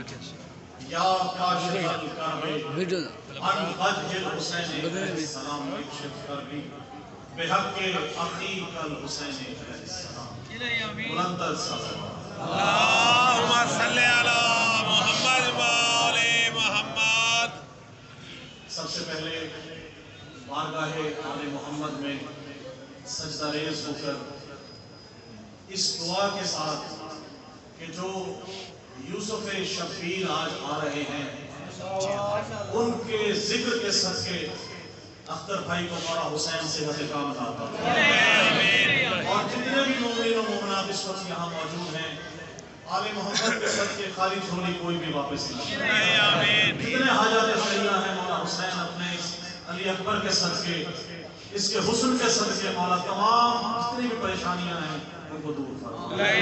یا کاشف الکرب عن حج الحسین علیہ السلام اکشف کربی بحق اخیک الحسین علیہ السلام بلندر صلوات اللہم صلی علی محمد و آل محمد۔ سب سے پہلے بارگاہ آل محمد میں سجدہ ریز ہو کر اس دعا کے ساتھ کہ جو یوسف شبیر آج آ رہے ہیں ان کے ذکر کے صدقے اختر بھائی کو مولا حسین صحت کاملہ عطا فرمائے، اور جتنے بھی مومنین و مومنات اس وقت یہاں موجود ہیں آل محمد کے صدقے خالی جھولی کوئی بھی واپس نہیں آئے۔ جتنے حاجات سیدہ ہیں مولا حسین اپنے علی اکبر کے صدقے، اس کے حسن کے صدقے مولا تمام جتنی بھی پریشانیاں ہیں ان کو دور فرمائے۔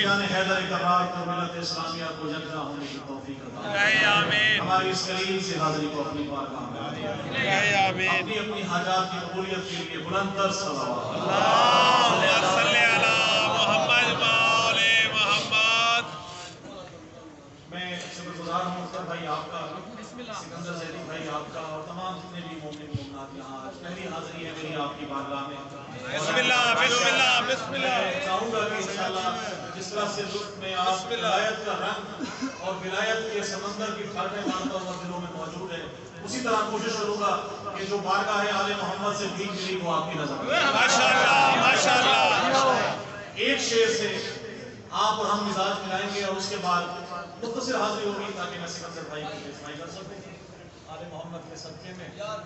یعنی حیدر کرار کو ملت اسلامیہ کو یکجا ہونے کی توفیق عطا فرمائے۔ ہماری اس قلیل سے حاضری کو اپنی بارگاہ میں اپنی اپنی حاجات کی قبولیت کے لیے بلند تر صلوات۔ اللہم صلی علی محمد و آل محمد۔ میں شکر گزار ہوں اختر بھائی آپ کا، سکندر زیدی بھائی آپ کا، اور تمام جتنے بھی مومن مومنات یہاں آج پہلی حاضری ہے میری آپ کی بارگاہ میں۔ بسم اللہ بسم اللہ بسم اللہ۔ میں چاہوں گا کہ انشاءاللہ جس طرح سے لطف میں آپ ولایت کا رنگ اور ولایت کے سمندر کی ٹھاٹھیں مارتا ہوا دلوں میں موجود ہے، اسی طرح کوشش کروں گا کہ جو بارگاہ آل محمد سے بھیگ ملی وہ آپ کی نظر میں۔ ماشاءاللہ ماشاءاللہ۔ ایک شعر سے آپ اور ہم مزاج ملائیں گے اور اس کے بعد مختصر حاضری ہوگی تاکہ میں سکندر بھائی کی پیشوائی کر سکوں آل محمد کے صدقے میں۔ یار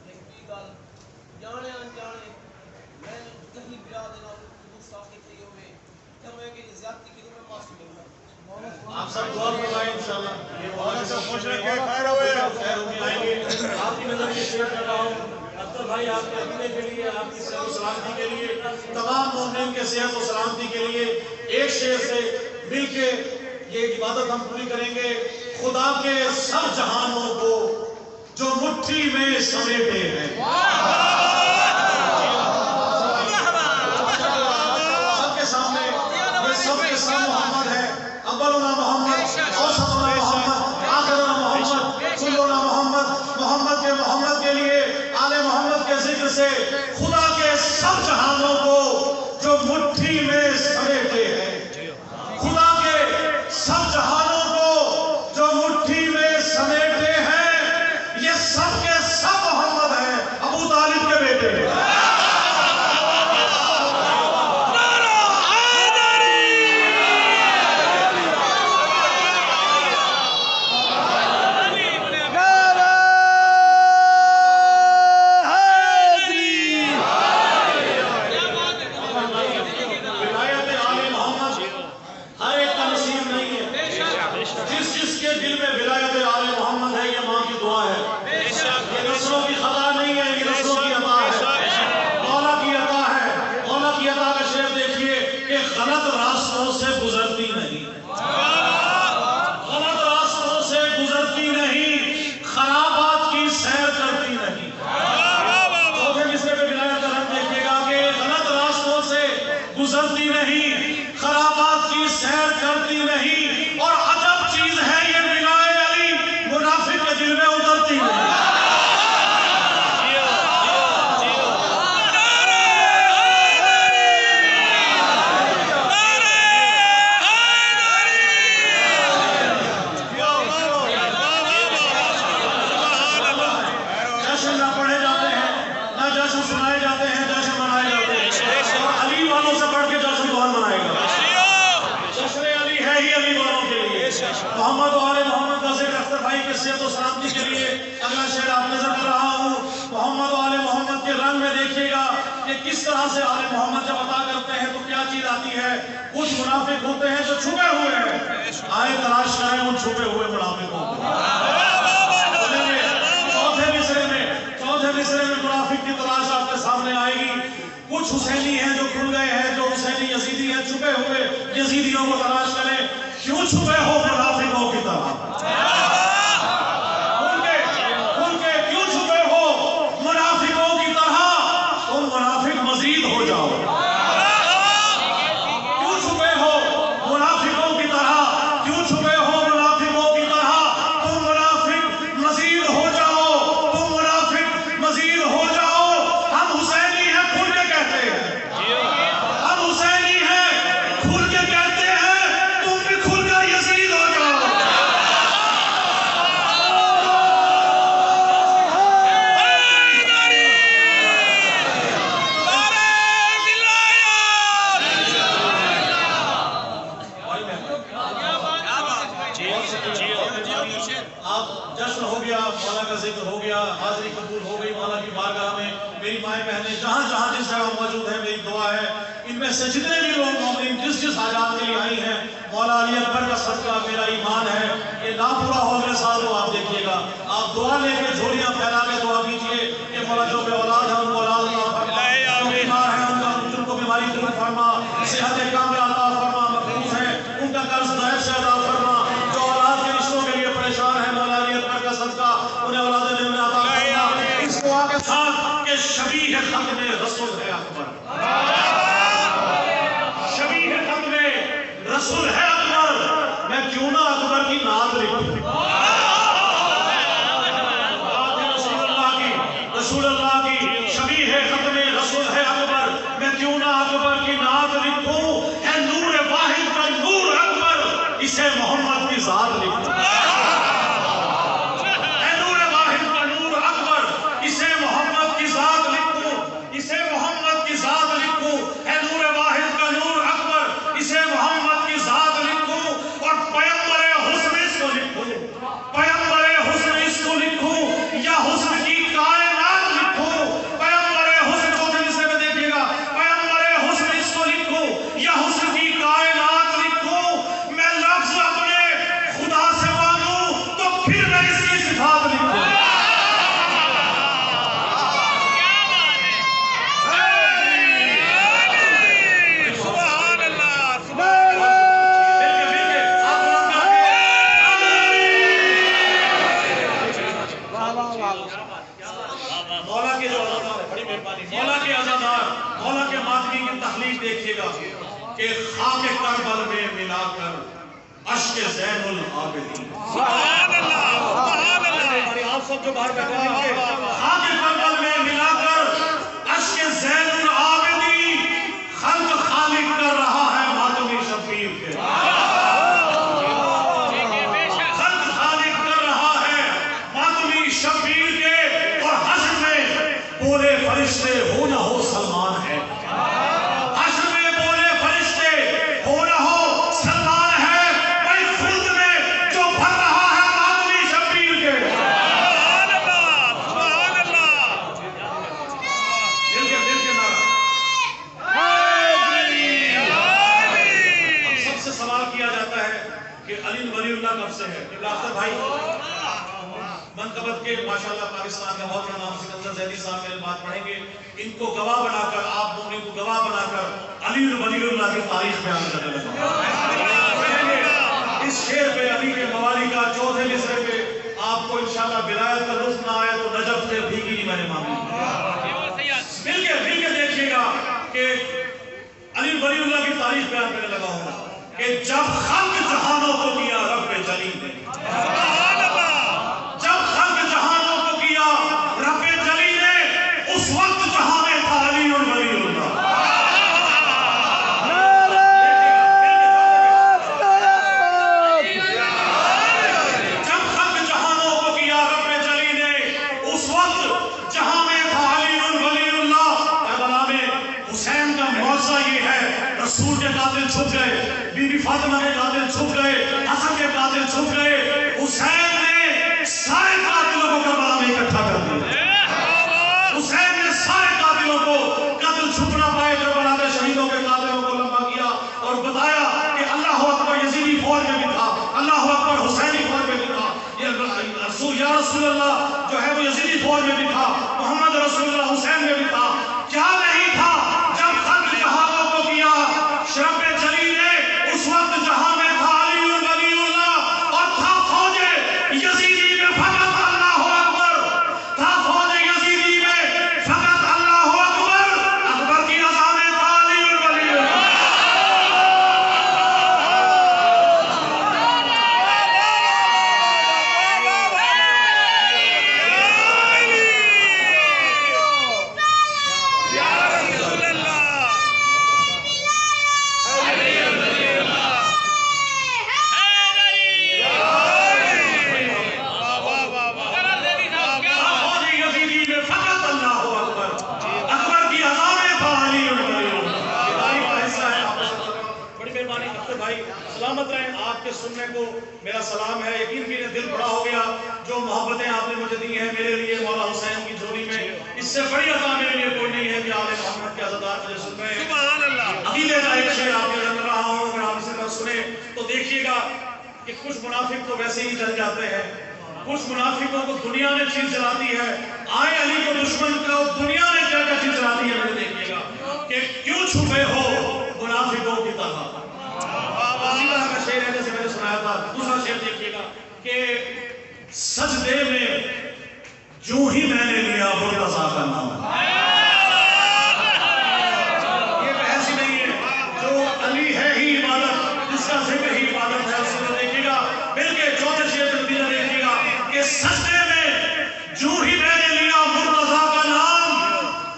ایک بھی گل جانے انجانے میں کہیں براد نال گستاخی کی ہوئے جب میں کہ زیادتی کی میں معافی مانگتا ہوں۔ آپ سب دعا فرمائیں انشاءاللہ یہ بہت سے خوش رکھے خیر ہوئے خیر ہوگی آئیں گے۔ آپ کی نظر میں شیئر کر رہا ہوں اختر بھائی آپ کے عقیدے کے لیے، آپ کی صحت و سلامتی کے لیے، تمام مومنین کے صحت و سلامتی کے لیے ایک شعر سے مل کے یہ عبادت ہم پوری کریں گے۔ خدا کے سب جہانوں کو جو مٹھی میں سمیٹے ہیں، سب کے سامنے یہ سب کے سب محمد ہے، اولنا محمد، اوسطنا محمد، آخرنا محمد، کلنا محمد، محمد کے لیے آل محمد کے ذکر سے خدا کے سب جہانوں کو جو مٹھی میں سمیٹے ہیں، خدا کے سب جہانوں کو جو مٹھی میں سمیٹے ہیں، یہ سب کے سب محمد ہیں، ابو طالب کے بیٹے ہیں۔ گزرتی نہیں، خرابات کی سیر کرتی نہیں، اور عجب چیز ہے یہ بنائے علی منافق کے دل میں اترتی نہیں۔ جشن نہ پڑھے جاتے ہیں، نہ جشن سنائے جاتے ہیں، جشن منائے جاتے ہیں، اور علی والوں سے بڑھ کے جشن کون منائے گا؟ جشن علی ہے ہی علی والوں کے لیے۔ محمد و آل محمد کا ذکر اختر بھائی کے صحت و سلامتی کے لیے اگلا شعر آپ نظر کر رہا ہوں۔ محمد و آل محمد کے رنگ میں دیکھیے گا کہ کس طرح سے آل محمد جب عطا کرتے ہیں تو کیا چیز آتی ہے۔ کچھ منافق ہوتے ہیں جو چھپے ہوئے ہیں، آئے تلاش کریں ان چھپے ہوئے منافقوں کو۔ چوتھے مصرے میں منافق کی تلاش آپ کے سامنے آئے گی۔ کچھ حسینی ہیں جو کھل گئے ہیں، جو حسینی یزیدی ہیں چھپے ہوئے یزیدیوں کو تلاش کریں، کیوں چھپے ہو منافقوں کی طرح؟ ان کے کیوں چھپے ہو منافقوں کی طرح؟ تم منافق مزید ہو جاؤ۔ کیوں چھپے ہو منافقوں کی طرح؟ کیوں چھپے ہو منافقوں آپ جشن ہو گیا، مولا کا ذکر ہو گیا، حاضری قبول ہو گئی مولا کی بارگاہ میں. میری مائیں بہنیں جہاں جہاں جس جگہ موجود ہیں، میری دعا ہے ان میں سے جتنے بھی لوگ مومن جس جس حاجات کے لیے آئی ہیں، مولا علی اکبر کا صدقہ میرا ایمان ہے یہ نہ پورا ہو میرے ساتھ تو آپ دیکھیے گا. آپ دعا لے کے جھولیاں پھیلا کے دعا کیجیے کہ مولا جو بے اولاد ہے ان کو اولاد عطا فرما، جو بیمار ہیں ان کو بیماری دور فرما، صحت کاملہ عطا فرما، مقروض ہیں ان کا قرض دائر سے عطا فرما، جو اولاد کے رشتوں کے لیے پریشان ہیں مولا علی اکبر کا صدقہ انہیں اولاد نعمت عطا فرما. اس دعا کے ساتھ کہ شبیہ ختم رسول ہے اکبر، شبیہ ختم رسول ہے اکبر، میں کیوں نہ اکبر کی نعت لکھوں. رسول اللہ کی شبیہ ختم رسول ہے اکبر، میں کیوں نہ اکبر کی نعت لکھوں. ہے نور واحد کا نور اکبر، اسے محمد کی ذات لکھوں. ہے نور واحد کا نور اکبر، اسے محمد کی ذات لکھوں، اسے محمد کی ذات لکھوں. ہے نور واحد کا نور اکبر، اسے محمد کی ذات لکھوں. اور پیغمبر حسن اس کو لکھوں، پیغمبر حسن اس کو لکھوں یا حسن کی کائنات لکھوں. پیغمبر حسن کو جلسے میں دیکھیے گا، پیغمبر حسن اس کو لکھوں یا حسن کی کائنات لکھوں. میں لفظ اپنے خدا سے مانوں تو پھر میں اس کی صفات لکھوں. مولا کے جو عزادار ہے، بڑی مہربانی، مولا کے عزادار، مولا کے ماتمی کی تخلیق دیکھیے گا کہ خاک کربل میں ملا کر اشک زین العابدین. سبحان اللہ، سبحان اللہ. آپ سب جو باہر بیٹھے ہیں خاک کربل میں ملا کر اشک زین العابدین خلق خالق کر رہا ہے ماتمی شبیر کے. خلق خالق کر رہا ہے ماتمی شبیر کے. بولے فرشتے ہو نہ ہو سلمان ہے، حشر میں بولے فرشتے ہو نہ ہو سلمان ہے. بھائی خلد میں جو بھر رہا ہے ماتمی شبیر کے. سبحان اللہ، سبحان اللہ. دل کے نعرہ. ہم سب سے سوال کیا جاتا ہے کہ علی ولی اللہ کب سے ہے. ڈاکٹر بھائی منقبت کے ماشاءاللہ پاکستان کا بہت بڑا نام سکندر زیدی صاحب میرے بات پڑھیں گے. ان کو گواہ بنا کر، آپ مومنین کو گواہ بنا کر علی ولی اللہ کی تاریخ بیان کرنے لگا. اس شعر پہ علی کے موالی کا چوتھے مصرے پہ آپ کو انشاءاللہ ولایت کا لطف نہ آئے تو نجف سے بھیگی نہیں میں نے مانگی. مل کے دیکھیے گا کہ علی ولی اللہ کی تاریخ بیان کرنے لگا ہوں کہ جب خلق جہانوں کو کیا رب جلیل نے، جب خلق جہانوں کو کیا رب جلیل نے، اس وقت جہاں میں تھا علی اور ولی اللہ. جب خلق جہانوں کو کیا رب جلیل نے، اس وقت جہاں میں تھا علی اور ولی اللہ. کربلا میں حسین کا معجزہ یہ ہے، رسول کے قاتل چھپ گئے، بی بی فاطمہ کے قاتل چھپ گئے، حسن کے قاتل چھپ گئے. حسین نے سارے قاتلوں کو کربلا میں اکٹھا کر دیا. حسین نے سارے قاتلوں کو قتل چھپ نہ پائے کربلا میں شہیدوں کے قاتلوں کو لمبا کیا اور بتایا کہ اللہ اکبر یزیدی فوج میں بھی تھا، اللہ اکبر حسینی فوج میں بھی تھا. یا رسول اللہ جو ہے وہ یزیدی فوج میں بھی تھا، محمد رسول اللہ حسین میں بھی تھا. کیا نہیں تھا جب خلق جہانوں کو کیا رب جلیل نے، اس وقت جہاں میں تھا علی اور ولی اللہ. اور تھا فوج یزیدی میں فقط اللہ اکبر، تھا فوج یزیدی میں فقط اللہ اکبر. اکبر کی اذان میں تھا علی اور ولی اللہ. میرا سلام ہے. یقین کیجیے دل بڑا ہو گیا. جو محبتیں آپ نے مجھے دی ہیں میرے لیے مولا حسین کی جھولی میں، اس سے بڑی عطا میرے لیے کوئی نہیں ہے کہ آل محمد کے عزادار مجھے سن رہے ہیں. سبحان اللہ. عقیدے کا ایک شعر آپ کے کر رہا ہوں، اگر آپ اسے نہ سنیں تو دیکھیے گا کہ کچھ منافق تو ویسے ہی جل جاتے ہیں. کچھ منافقوں کو دنیا نے چیز جلاتی ہے. آئے علی کو دشمن کو دنیا نے کیا کیا چیز جلاتی ہے، مجھے دیکھیے گا کہ کیوں چھپے ہو منافقوں کی طرح. اسی طرح کا شعر ہے جیسے میں نے سنایا تھا. دوسرا شعر دیکھیے گا کہ سجدے میں جو ہی میں نے لیا مرتضیٰ کا نام. یہ بحث ہی نہیں ہے. جو علی ہے ہی عبادت، جس کا ذکر ہی عبادت ہے. اس کو دیکھیے گا بلکہ چوتھے شعر کا نتیجہ دیکھیے گا کہ سجدے میں جو ہی میں نے لیا مرتضیٰ کا نام،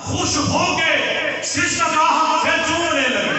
خوش ہو کے سجدہ گاہ پہ چومنے لگے.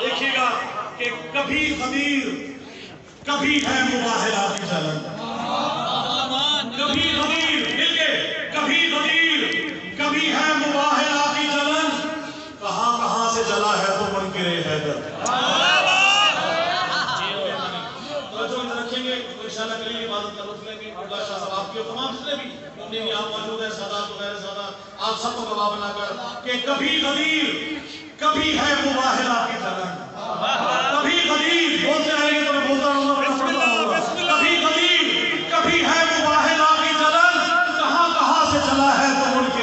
دیکھیے گا کہ کبھی خمیر، کبھی ہے مباہلہ کی جلن. کبھی خمیر مل کے، کبھی خمیر، کبھی ہے مباہلہ کی جلن. کہاں کہاں سے جلا ہے تو منکر حیدر. توجہ رکھیں گے تو انشاءاللہ کلی عبادت کا لطف لیں گے. اللہ شاہ صاحب آپ کی اور تمام جتنے بھی مومنین یہاں موجود ہیں، سادات و غیر سادات، آپ سب کو گواہ بنا کر کہ کبھی خمیر، کبھی ہے مباہلہ کی جلن.